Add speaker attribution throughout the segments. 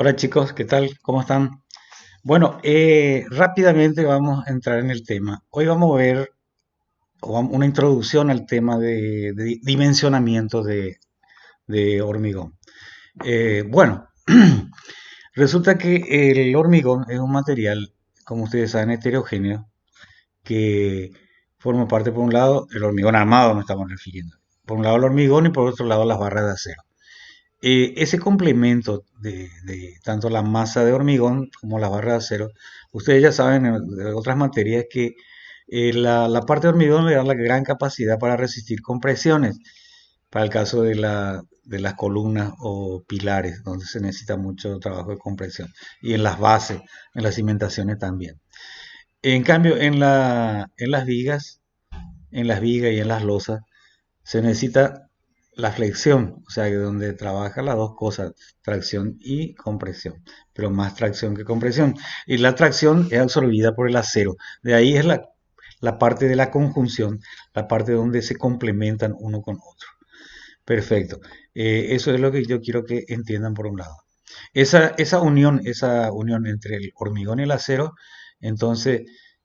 Speaker 1: Hola chicos, ¿qué tal? ¿Cómo están? Bueno, rápidamente vamos a entrar en el tema. Hoy vamos a ver una introducción al tema de dimensionamiento de hormigón. Bueno, resulta que el hormigón es un material, como ustedes saben, heterogéneo, que forma parte, por un lado, el hormigón armado, me estamos refiriendo. Por un lado el hormigón y por otro lado las barras de acero. Ese complemento de tanto la masa de hormigón como la barra de acero, ustedes ya saben de otras materias que la parte de hormigón le da la gran capacidad para resistir compresiones, para el caso de las columnas o pilares, donde se necesita mucho trabajo de compresión, y en las bases, en las cimentaciones también. En cambio, en las vigas y en las losas, se necesita la flexión, o sea, que donde trabaja las dos cosas, tracción y compresión, pero más tracción que compresión. Y la tracción es absorbida por el acero. De ahí es la parte de la conjunción, la parte donde se complementan uno con otro. Perfecto. Eso es lo que yo quiero que entiendan por un lado. Esa unión entre el hormigón y el acero, entonces,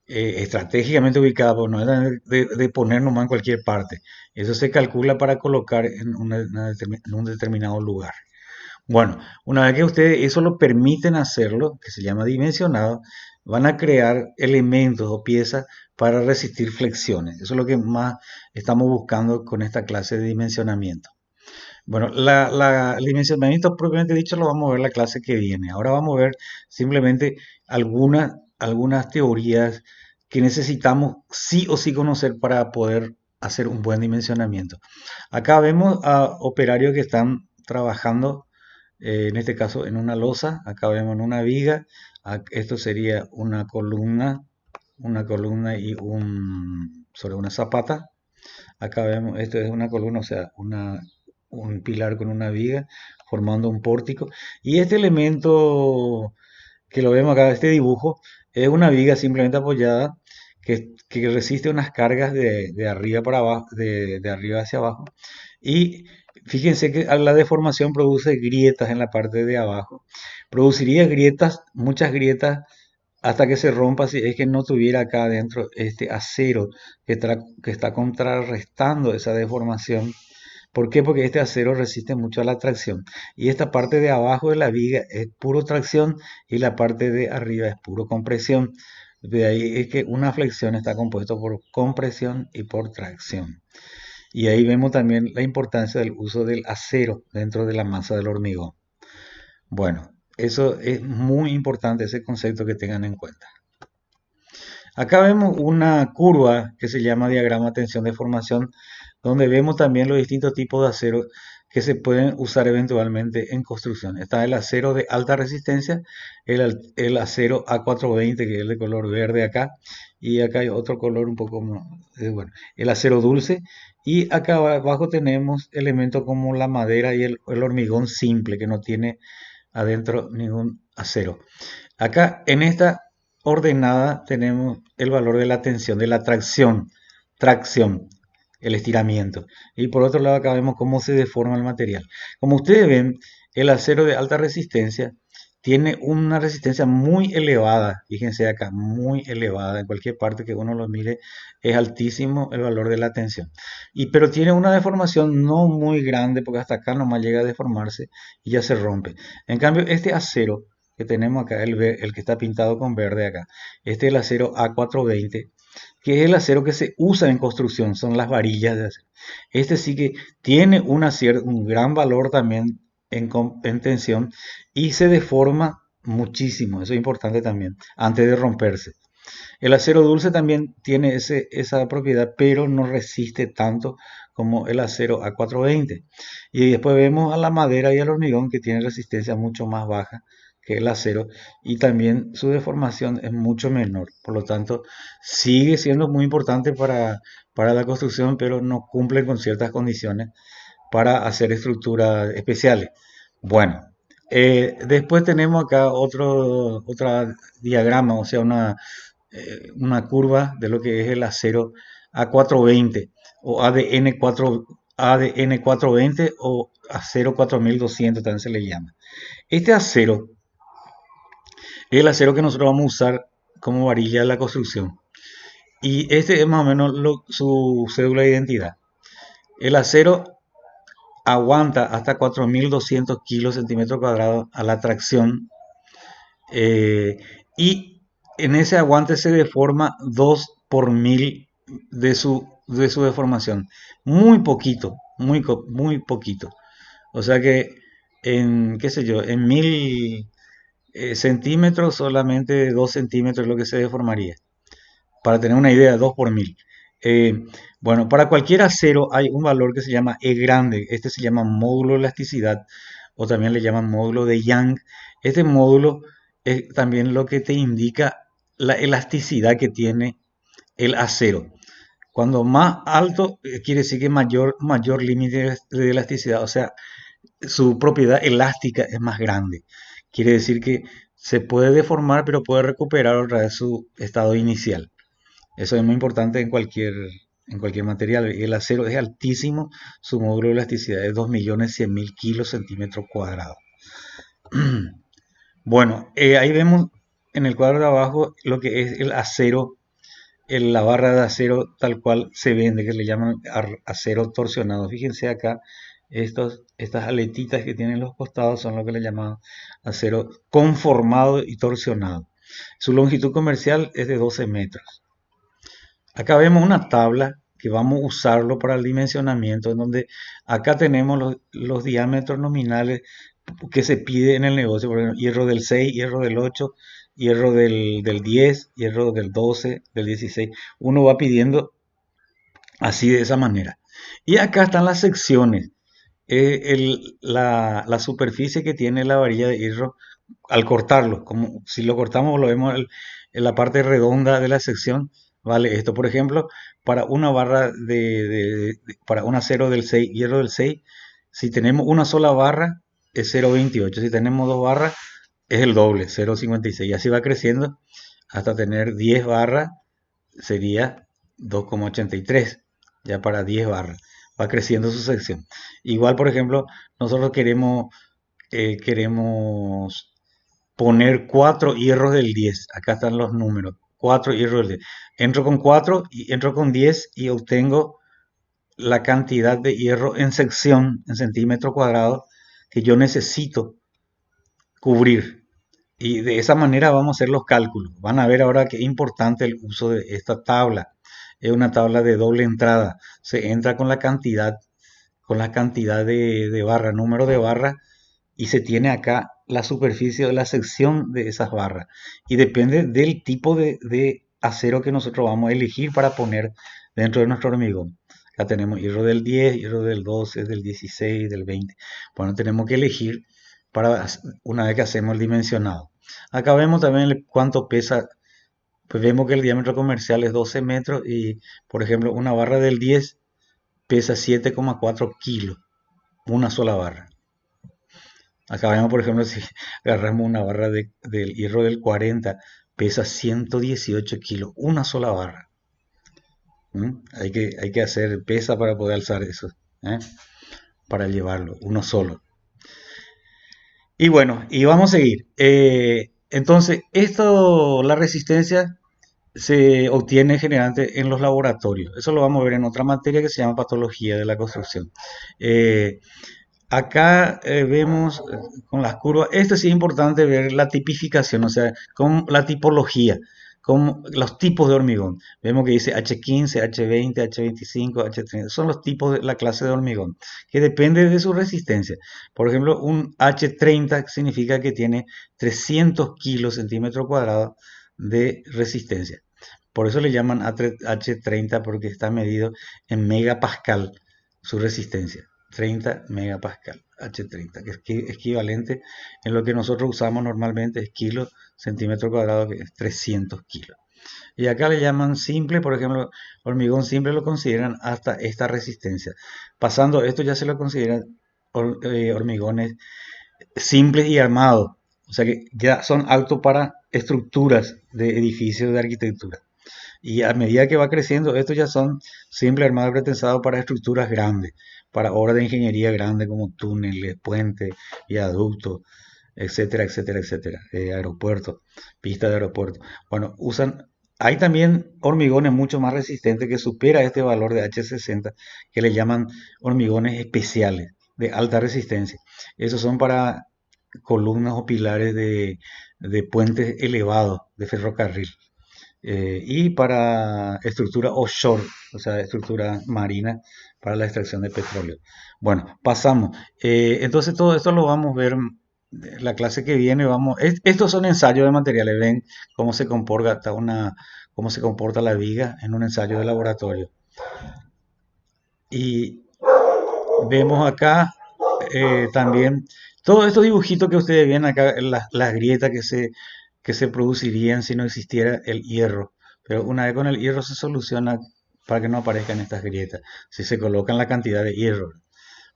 Speaker 1: estratégicamente ubicada, pues no es de poner nomás en cualquier parte. Eso se calcula para colocar en, en un determinado lugar. Bueno, una vez que ustedes eso lo permiten hacerlo, que se llama dimensionado, van a crear elementos o piezas para resistir flexiones. Eso es lo que más estamos buscando con esta clase de dimensionamiento. Bueno, el dimensionamiento propiamente dicho lo vamos a ver la clase que viene. Ahora vamos a ver simplemente algunas teorías que necesitamos sí o sí conocer para poder hacer un buen dimensionamiento. Acá vemos a operarios que están trabajando, en este caso en una losa, acá vemos en una viga, esto sería una columna y sobre una zapata. Acá vemos, esto es una columna, o sea, un pilar con una viga formando un pórtico. Y este elemento que lo vemos acá, este dibujo, es una viga simplemente apoyada que resiste unas cargas de arriba para abajo, de arriba hacia abajo. Y fíjense que la deformación produce grietas en la parte de abajo. Produciría grietas, muchas grietas hasta que se rompa si es que no tuviera acá adentro este acero que está contrarrestando esa deformación. ¿Por qué? Porque este acero resiste mucho a la tracción. Y esta parte de abajo de la viga es puro tracción y la parte de arriba es puro compresión. De ahí es que una flexión está compuesta por compresión y por tracción. Y ahí vemos también la importancia del uso del acero dentro de la masa del hormigón. Bueno, eso es muy importante, ese concepto que tengan en cuenta. Acá vemos una curva que se llama diagrama tensión-deformación, donde vemos también los distintos tipos de acero que se pueden usar eventualmente en construcción. Está el acero de alta resistencia, el acero A420, que es de color verde acá, y acá hay otro color un poco más, bueno, el acero dulce, y acá abajo tenemos elementos como la madera y el hormigón simple, que no tiene adentro ningún acero. Acá en esta ordenada tenemos el valor de la tensión, de la tracción, el estiramiento. Y por otro lado acá vemos cómo se deforma el material. Como ustedes ven, el acero de alta resistencia tiene una resistencia muy elevada, fíjense acá, muy elevada, en cualquier parte que uno lo mire es altísimo el valor de la tensión. Pero tiene una deformación no muy grande, porque hasta acá nomás llega a deformarse y ya se rompe. En cambio, este acero que tenemos acá, el que está pintado con verde acá, este es el acero A420, que es el acero que se usa en construcción, son las varillas de acero. Este sí que tiene un gran valor también en tensión y se deforma muchísimo, eso es importante también, antes de romperse. El acero dulce también tiene esa propiedad, pero no resiste tanto como el acero A420. Y después vemos a la madera y al hormigón que tienen resistencia mucho más baja que el acero y también su deformación es mucho menor. Por lo tanto, sigue siendo muy importante para la construcción, pero no cumple con ciertas condiciones para hacer estructuras especiales. Bueno, después tenemos acá otra diagrama, o sea, una curva de lo que es el acero A420 o ADN420 o acero 4200 también se le llama. Este acero Es el acero que nosotros vamos a usar como varilla de la construcción. Y este es más o menos su cédula de identidad. El acero aguanta hasta 4.200 kilos centímetros cuadrados a la tracción, eh, y en ese aguante se deforma 2 por 1000 de su deformación. Muy poquito, muy poquito. O sea que en, qué sé yo, en 1000 centímetros, solamente 2 centímetros es lo que se deformaría. Para tener una idea, 2 por 1000. Eh, bueno, para cualquier acero hay un valor que se llama E grande. Este se llama módulo de elasticidad o también le llaman módulo de Young. Este módulo es también lo que te indica la elasticidad que tiene el acero. Cuando más alto, quiere decir que mayor límite de elasticidad, o sea, su propiedad elástica es más grande. Quiere decir que se puede deformar, pero puede recuperar otra vez su estado inicial. Eso es muy importante en cualquier material. El acero es altísimo, su módulo de elasticidad es 2.100.000 kilos centímetros cuadrados. Bueno, ahí vemos en el cuadro de abajo lo que es el acero, la barra de acero tal cual se vende, que le llaman acero torsionado. Fíjense acá, estas aletitas que tienen los costados son lo que le llaman acero conformado y torsionado. Su longitud comercial es de 12 metros. Acá vemos una tabla que vamos a usarlo para el dimensionamiento, en donde acá tenemos los diámetros nominales que se pide en el negocio. Por ejemplo, hierro del 6, hierro del 8, hierro del 10, hierro del 12, del 16. Uno va pidiendo así, de esa manera. Y acá están las secciones. La superficie que tiene la varilla de hierro al cortarlo, como si lo cortamos, lo vemos en la parte redonda de la sección, vale esto. Por ejemplo, para una barra para un acero del 6, hierro del 6, si tenemos una sola barra es 0,28, si tenemos dos barras es el doble, 0,56, y así va creciendo hasta tener 10 barras, sería 2,83, ya para 10 barras va creciendo su sección. Igual, por ejemplo, nosotros queremos poner 4 hierros del 10. Acá están los números. 4 hierros del 10. Entro con 4 y entro con 10 y obtengo la cantidad de hierro en sección, en centímetros cuadrados, que yo necesito cubrir. Y de esa manera vamos a hacer los cálculos. Van a ver ahora que es importante el uso de esta tabla. Es una tabla de doble entrada. Se entra con la cantidad de barra, número de barra, y se tiene acá la superficie de la sección de esas barras. Y depende del tipo de acero que nosotros vamos a elegir para poner dentro de nuestro hormigón. Acá tenemos hierro del 10, hierro del 12, del 16, del 20. Bueno, tenemos que elegir para una vez que hacemos el dimensionado. Acá vemos también cuánto pesa. Pues vemos que el diámetro comercial es 12 metros y, por ejemplo, una barra del 10 pesa 7,4 kilos, una sola barra. Acá vemos, por ejemplo, si agarramos una barra del hierro del 40, pesa 118 kilos, una sola barra. Hay que hacer pesa para poder alzar eso, ¿eh? Para llevarlo, uno solo. Y bueno, y vamos a seguir. Entonces, la resistencia se obtiene generalmente en los laboratorios. Eso lo vamos a ver en otra materia que se llama patología de la construcción. Eh, Acá vemos con las curvas, esto sí es importante ver la tipificación, o sea, con la tipología, con los tipos de hormigón. Vemos que dice H15, H20, H25, H30, son los tipos de la clase de hormigón, que depende de su resistencia. Por ejemplo, un H30 significa que tiene 300 kilos centímetros cuadrados de resistencia. Por eso le llaman H30, porque está medido en megapascal su resistencia. 30 megapascal, H30, que es equivalente en lo que nosotros usamos normalmente, es kilo, centímetro cuadrado, que es 300 kilos. Y acá le llaman simple, por ejemplo, hormigón simple lo consideran hasta esta resistencia. Pasando esto ya se lo consideran hormigones simples y armados, o sea que ya son aptos para estructuras de edificios de arquitectura. Y a medida que va creciendo, estos ya son simples armados pretensados para estructuras grandes, para obras de ingeniería grandes como túneles, puentes, viaductos, etcétera, etcétera, etcétera, aeropuertos, pistas de aeropuerto. Bueno, hay también hormigones mucho más resistentes que supera este valor de H60, que le llaman hormigones especiales de alta resistencia. Esos son para columnas o pilares de puentes elevados de ferrocarril, y para estructura offshore, o sea, estructura marina para la extracción de petróleo. Bueno, pasamos. Entonces todo esto lo vamos a ver la clase que viene. Estos son ensayos de materiales. Ven cómo se comporta cómo se comporta la viga en un ensayo de laboratorio. Y vemos acá también todos estos dibujitos que ustedes ven acá, las grietas que se producirían si no existiera el hierro. Pero una vez con el hierro se soluciona para que no aparezcan estas grietas, si se colocan la cantidad de hierro.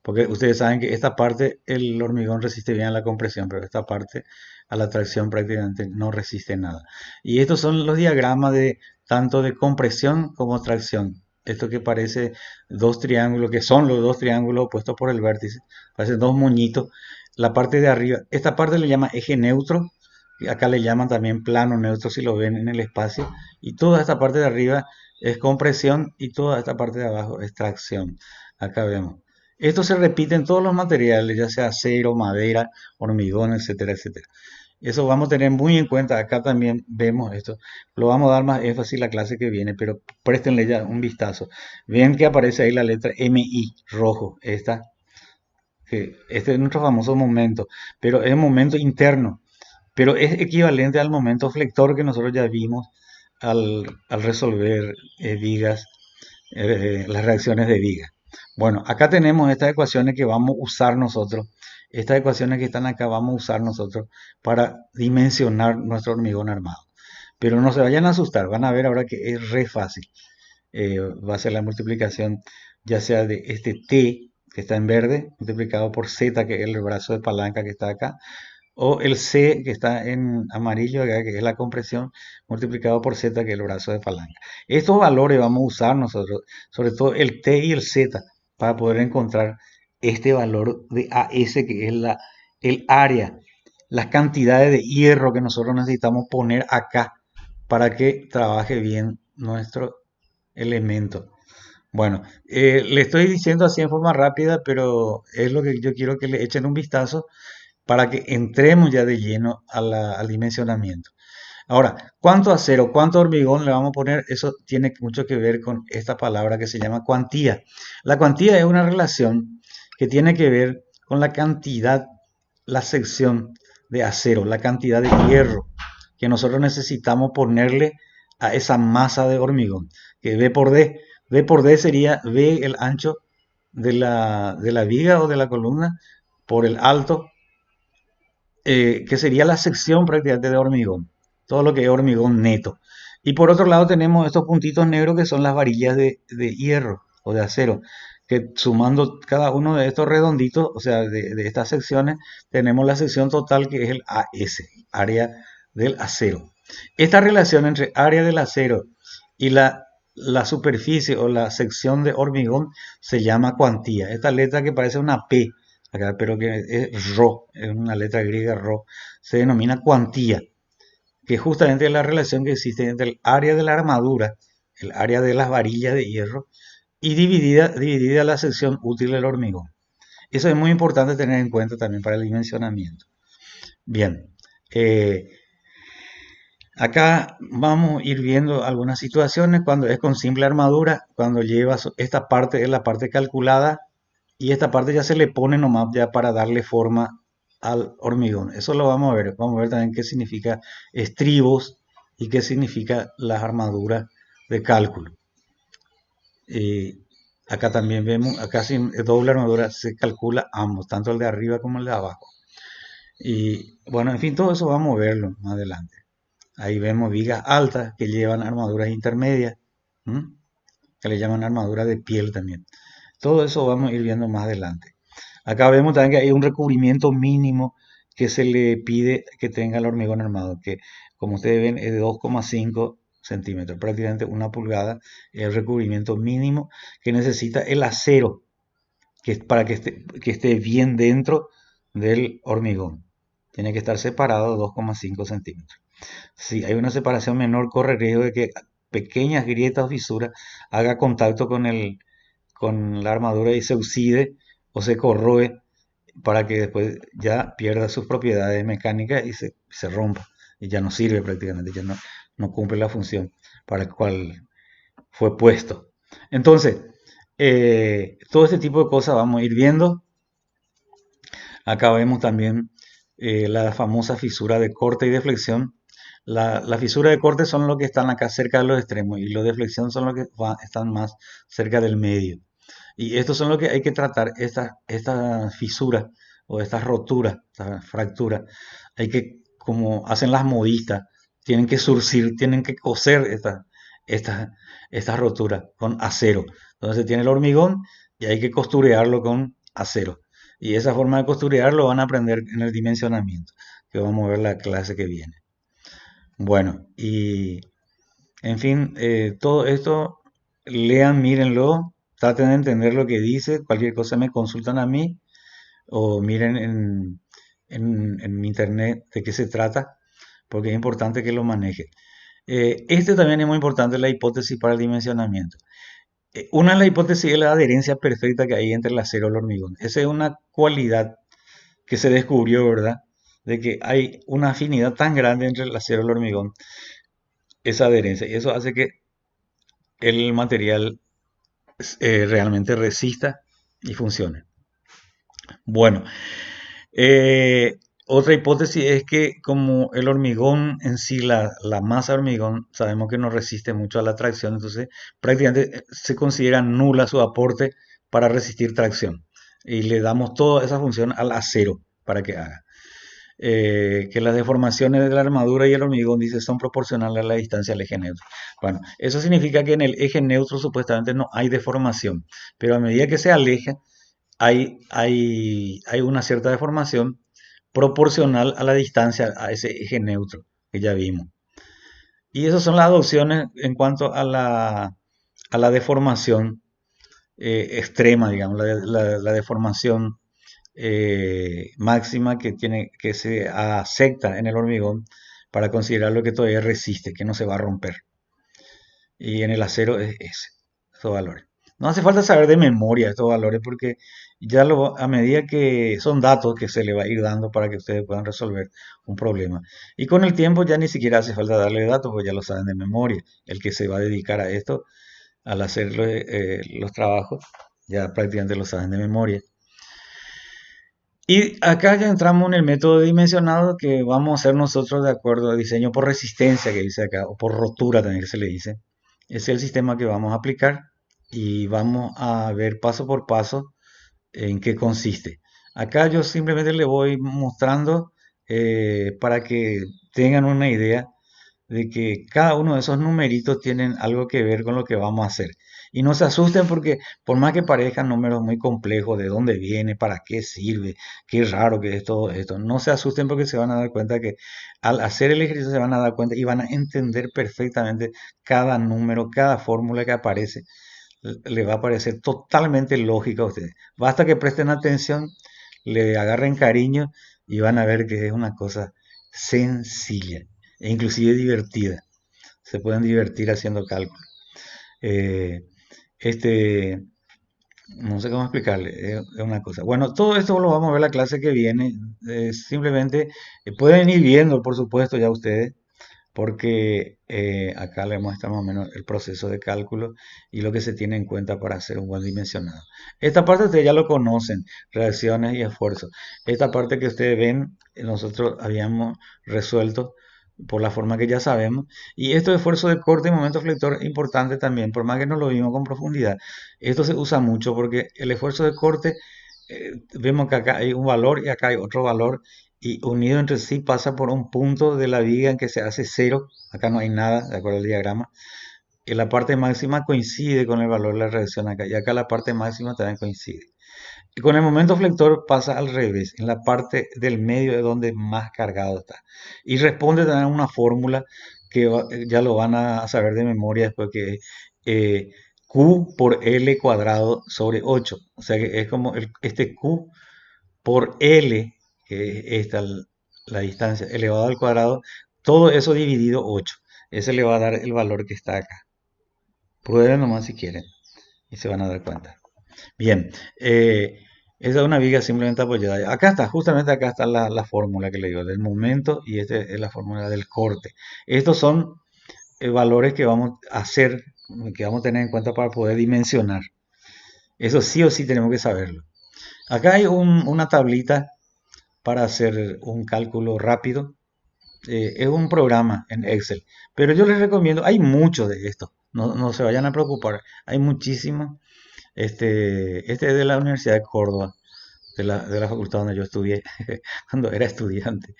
Speaker 1: Porque ustedes saben que esta parte el hormigón resiste bien a la compresión, pero esta parte a la tracción prácticamente no resiste nada. Y estos son los diagramas de tanto de compresión como tracción. Esto que parece dos triángulos, que son los dos triángulos opuestos por el vértice, parecen dos moñitos. La parte de arriba, esta parte le llama eje neutro, y acá le llaman también plano neutro si lo ven en el espacio, y toda esta parte de arriba es compresión y toda esta parte de abajo es tracción. Acá vemos. Esto se repite en todos los materiales, ya sea acero, madera, hormigón, etcétera, etcétera. Eso vamos a tener muy en cuenta. Acá también vemos esto. Lo vamos a dar más énfasis la clase que viene, pero préstenle ya un vistazo. Ven que aparece ahí la letra MI, rojo. Este es nuestro famoso momento, pero es un momento interno, pero es equivalente al momento flector que nosotros ya vimos al resolver vigas, las reacciones de vigas. Bueno, acá tenemos estas ecuaciones que vamos a usar nosotros. Estas ecuaciones que están acá vamos a usar nosotros para dimensionar nuestro hormigón armado. Pero no se vayan a asustar, van a ver ahora que es re fácil. Va a ser la multiplicación ya sea de este T que está en verde, multiplicado por Z, que es el brazo de palanca que está acá, o el C que está en amarillo, acá, que es la compresión, multiplicado por Z, que es el brazo de palanca. Estos valores vamos a usar nosotros, sobre todo el T y el Z, para poder encontrar este valor de AS, que es el área, las cantidades de hierro que nosotros necesitamos poner acá para que trabaje bien nuestro elemento. Bueno, le estoy diciendo así en forma rápida, pero es lo que yo quiero que le echen un vistazo para que entremos ya de lleno al dimensionamiento. Ahora, ¿cuánto acero, cuánto hormigón le vamos a poner? Eso tiene mucho que ver con esta palabra que se llama cuantía. La cuantía es una relación que tiene que ver con la cantidad, la sección de acero, la cantidad de hierro que nosotros necesitamos ponerle a esa masa de hormigón, que V por D. V por D sería V el ancho de la viga o de la columna por el alto, que sería la sección prácticamente de hormigón, todo lo que es hormigón neto. Y por otro lado tenemos estos puntitos negros que son las varillas de hierro o de acero, que sumando cada uno de estos redonditos, o sea, de estas secciones, tenemos la sección total que es el AS, área del acero. Esta relación entre área del acero y la superficie o la sección de hormigón se llama cuantía. Esta letra que parece una P acá, pero que es Rho, es una letra griega Rho, se denomina cuantía, que es justamente la relación que existe entre el área de la armadura, el área de las varillas de hierro, y dividida la sección útil del hormigón. Eso es muy importante tener en cuenta también para el dimensionamiento. Bien, acá vamos a ir viendo algunas situaciones cuando es con simple armadura, cuando lleva esta parte es la parte calculada y esta parte ya se le pone nomás ya para darle forma al hormigón. Eso lo vamos a ver. Vamos a ver también qué significa estribos y qué significa las armaduras de cálculo. Acá también vemos, acá sin doble armadura se calcula ambos, tanto el de arriba como el de abajo. Y bueno, en fin, todo eso vamos a verlo más adelante. Ahí vemos vigas altas que llevan armaduras intermedias, ¿m? Que le llaman armadura de piel también. Todo eso vamos a ir viendo más adelante. Acá vemos también que hay un recubrimiento mínimo que se le pide que tenga el hormigón armado, que como ustedes ven es de 2,5 centímetros, prácticamente una pulgada, es el recubrimiento mínimo que necesita el acero, que es para que esté bien dentro del hormigón. tiene que estar separado 2,5 centímetros. Si hay una separación menor, corre riesgo de que pequeñas grietas o fisuras haga contacto con la armadura y se oxide o se corroe para que después ya pierda sus propiedades mecánicas y se rompa y ya no sirve prácticamente, ya no cumple la función para la cual fue puesto. Entonces, todo este tipo de cosas vamos a ir viendo. Acá vemos también la famosa fisura de corte y de flexión. La fisura de corte son los que están acá cerca de los extremos y los de flexión son los que están más cerca del medio. Y estos son los que hay que tratar, estas fisuras o estas roturas, estas fracturas. Hay que, como hacen las modistas, tienen que surcir, tienen que coser estas, estas roturas con acero. Entonces tiene el hormigón y hay que costurearlo con acero. Y esa forma de costurear lo van a aprender en el dimensionamiento, que vamos a ver la clase que viene. Bueno, y en fin, todo esto, lean, mírenlo, traten de entender lo que dice, cualquier cosa me consultan a mí o miren en internet de qué se trata, porque es importante que lo manejen. Este también es muy importante, la hipótesis para el dimensionamiento. Una de las hipótesis es la adherencia perfecta que hay entre el acero y el hormigón. Esa es una cualidad que se descubrió, ¿verdad? De que hay una afinidad tan grande entre el acero y el hormigón, esa adherencia, y eso hace que el material realmente resista y funcione. Bueno, otra hipótesis es que como el hormigón en sí, la masa de hormigón, sabemos que no resiste mucho a la tracción, entonces prácticamente se considera nula su aporte para resistir tracción. Y le damos toda esa función al acero para que haga. Que las deformaciones de la armadura y el hormigón, dice, son proporcionales a la distancia al eje neutro. Bueno, eso significa que en el eje neutro supuestamente no hay deformación, pero a medida que se aleja, hay una cierta deformación proporcional a la distancia a ese eje neutro que ya vimos. Y esas son las adopciones en cuanto a la deformación extrema, digamos, la deformación máxima que se acepta en el hormigón para considerarlo que todavía resiste, que no se va a romper. Y en el acero es ese, esos valores. No hace falta saber de memoria estos valores porque ya a medida que son datos que se le va a ir dando para que ustedes puedan resolver un problema. Y con el tiempo ya ni siquiera hace falta darle datos porque ya lo saben de memoria. El que se va a dedicar a esto, al hacer los trabajos, ya prácticamente lo saben de memoria. Y acá ya entramos en el método dimensionado que vamos a hacer nosotros de acuerdo a diseño por resistencia que dice acá, o por rotura también que se le dice. Es el sistema que vamos a aplicar y vamos a ver paso por paso en qué consiste. Acá yo simplemente le voy mostrando para que tengan una idea de que cada uno de esos numeritos tienen algo que ver con lo que vamos a hacer. Y no se asusten porque por más que parezcan números muy complejos, de dónde viene, para qué sirve, qué raro que es todo esto, no se asusten porque se van a dar cuenta que al hacer el ejercicio se van a dar cuenta y van a entender perfectamente cada número, cada fórmula que aparece. Le va a parecer totalmente lógica a ustedes. Basta que presten atención, le agarren cariño y van a ver que es una cosa sencilla e inclusive divertida. Se pueden divertir haciendo cálculos. Eh, este, no sé cómo explicarle, es una cosa. Bueno, todo esto lo vamos a ver la clase que viene. Simplemente pueden ir viendo, por supuesto, ya ustedes, porque acá les muestra más o menos el proceso de cálculo y lo que se tiene en cuenta para hacer un buen dimensionado. Esta parte ustedes ya lo conocen, reacciones y esfuerzos. Esta parte que ustedes ven, nosotros habíamos resuelto por la forma que ya sabemos. Y esto de esfuerzo de corte y momento flector importante también, por más que no lo vimos con profundidad. Esto se usa mucho porque el esfuerzo de corte, vemos que acá hay un valor y acá hay otro valor y unido entre sí pasa por un punto de la viga en que se hace cero. Acá no hay nada, de acuerdo al diagrama. Y la parte máxima coincide con el valor de la reacción acá. Y acá la parte máxima también coincide. Y con el momento flector pasa al revés, en la parte del medio es donde más cargado está. Y responde también a una fórmula que ya lo van a saber de memoria después que es Q por L cuadrado sobre 8. O sea que es como este Q por L, que es esta la distancia elevado al cuadrado, todo eso dividido 8. Ese le va a dar el valor que está acá. Prueben nomás si quieren y se van a dar cuenta. Bien, esa es una viga simplemente apoyada. Acá está, justamente acá está la fórmula que le digo, del momento, y esta es la fórmula del corte. Estos son valores que vamos a hacer, que vamos a tener en cuenta para poder dimensionar. Eso sí o sí tenemos que saberlo. Acá hay una tablita para hacer un cálculo rápido. Es un programa en Excel, pero yo les recomiendo, hay muchos de estos, no se vayan a preocupar, hay muchísimos. Este es de la Universidad de Córdoba, de la facultad donde yo estudié cuando era estudiante.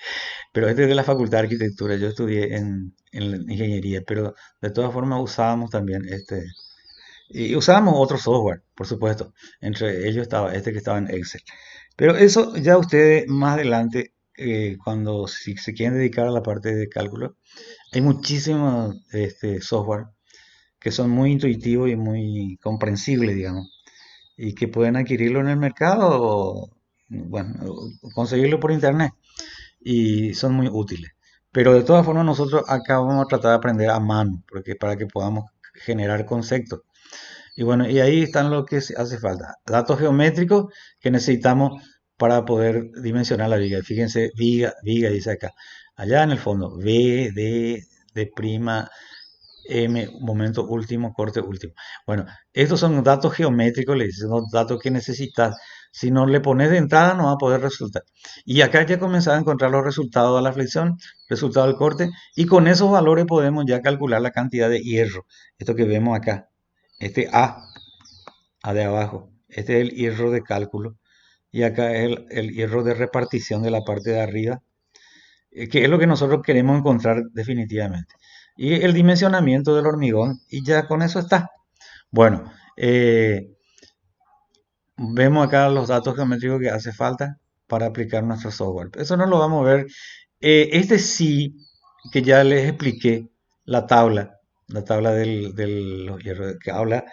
Speaker 1: Pero este es de la Facultad de Arquitectura, yo estudié en ingeniería, pero de todas formas usábamos también y usábamos otro software, por supuesto. Entre ellos estaba este que estaba en Excel. Pero eso ya ustedes más adelante, cuando si se quieren dedicar a la parte de cálculo, hay muchísimos software que son muy intuitivos y muy comprensibles, digamos, y que pueden adquirirlo en el mercado o, bueno, o conseguirlo por internet y son muy útiles. Pero de todas formas nosotros acá vamos a tratar de aprender a mano, porque para que podamos generar conceptos. Y bueno, y ahí están lo que hace falta. Datos geométricos que necesitamos para poder dimensionar la viga. Fíjense, viga, viga dice acá. Allá en el fondo, V, D, D prima, M, momento último, corte último. Bueno, estos son datos geométricos, le dicen, son datos que necesitas. Si no le pones de entrada, no va a poder resultar. Y acá ya comenzaba a encontrar los resultados de la flexión, resultado del corte, y con esos valores podemos ya calcular la cantidad de hierro. Esto que vemos acá, este A de abajo, este es el hierro de cálculo, y acá es el hierro de repartición de la parte de arriba, que es lo que nosotros queremos encontrar definitivamente. Y el dimensionamiento del hormigón, y ya con eso está. Bueno, vemos acá los datos geométricos que hace falta para aplicar nuestro software. Eso no lo vamos a ver. Este sí, que ya les expliqué la tabla los hierros, que habla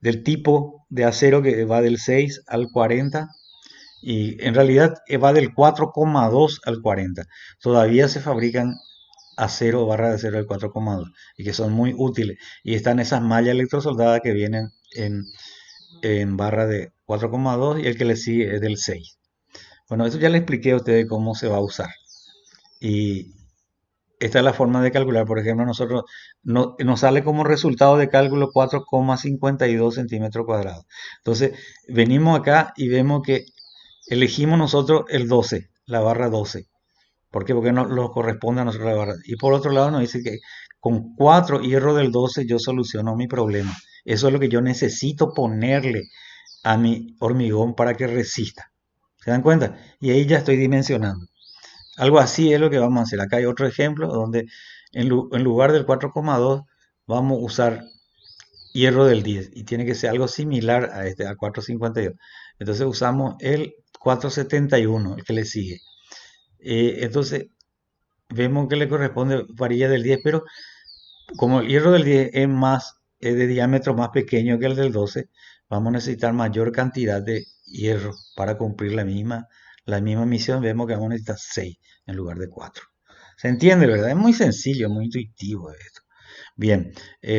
Speaker 1: del tipo de acero que va del 6 al 40 y en realidad va del 4,2 al 40. Todavía se fabrican acero, barra de acero del 4,2 y que son muy útiles. Y están esas mallas electrosoldadas que vienen en barra de 4,2 y el que le sigue es del 6. Bueno, eso ya le expliqué a ustedes cómo se va a usar. Y esta es la forma de calcular. Por ejemplo, nosotros nos sale como resultado de cálculo 4,52 centímetros cuadrados. Entonces, venimos acá y vemos que elegimos nosotros el 12, la barra 12. ¿Por qué? Porque no nos corresponde a nosotros la barra. Y por otro lado nos dice que con 4 hierro del 12 yo soluciono mi problema. Eso es lo que yo necesito ponerle a mi hormigón para que resista. ¿Se dan cuenta? Y ahí ya estoy dimensionando. Algo así es lo que vamos a hacer. Acá hay otro ejemplo donde en lugar del 4,2 vamos a usar hierro del 10 y tiene que ser algo similar a a 4,52. Entonces usamos el 4,71, el que le sigue. Entonces vemos que le corresponde varilla del 10, pero como el hierro del 10 es de diámetro más pequeño que el del 12, vamos a necesitar mayor cantidad de hierro para cumplir la misma misión. Vemos que vamos a necesitar 6 en lugar de 4. ¿Se entiende, verdad? Es muy sencillo, muy intuitivo esto. Bien,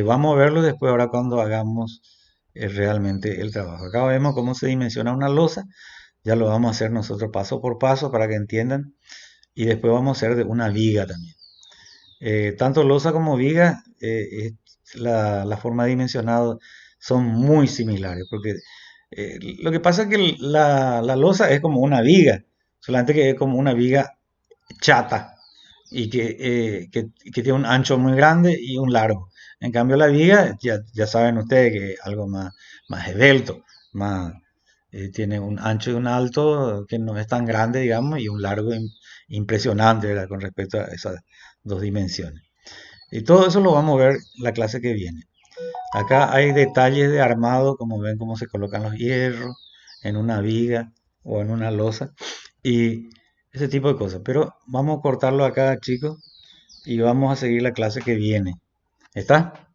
Speaker 1: vamos a verlo después ahora cuando hagamos realmente el trabajo. Acá vemos cómo se dimensiona una losa. Ya lo vamos a hacer nosotros paso por paso para que entiendan. Y después vamos a hacer de una viga también. Tanto losa como viga, la forma de dimensionado son muy similares, porque lo que pasa es que la losa es como una viga, solamente que es como una viga chata y que tiene un ancho muy grande y un largo. En cambio la viga, ya saben ustedes que es algo más esbelto, tiene un ancho y un alto que no es tan grande, digamos, y un largo impresionante, ¿verdad? Con respecto a esas dos dimensiones. Y todo eso lo vamos a ver la clase que viene. Acá hay detalles de armado, como ven cómo se colocan los hierros en una viga o en una losa y ese tipo de cosas. Pero vamos a cortarlo acá, chicos, y vamos a seguir la clase que viene. ¿Está?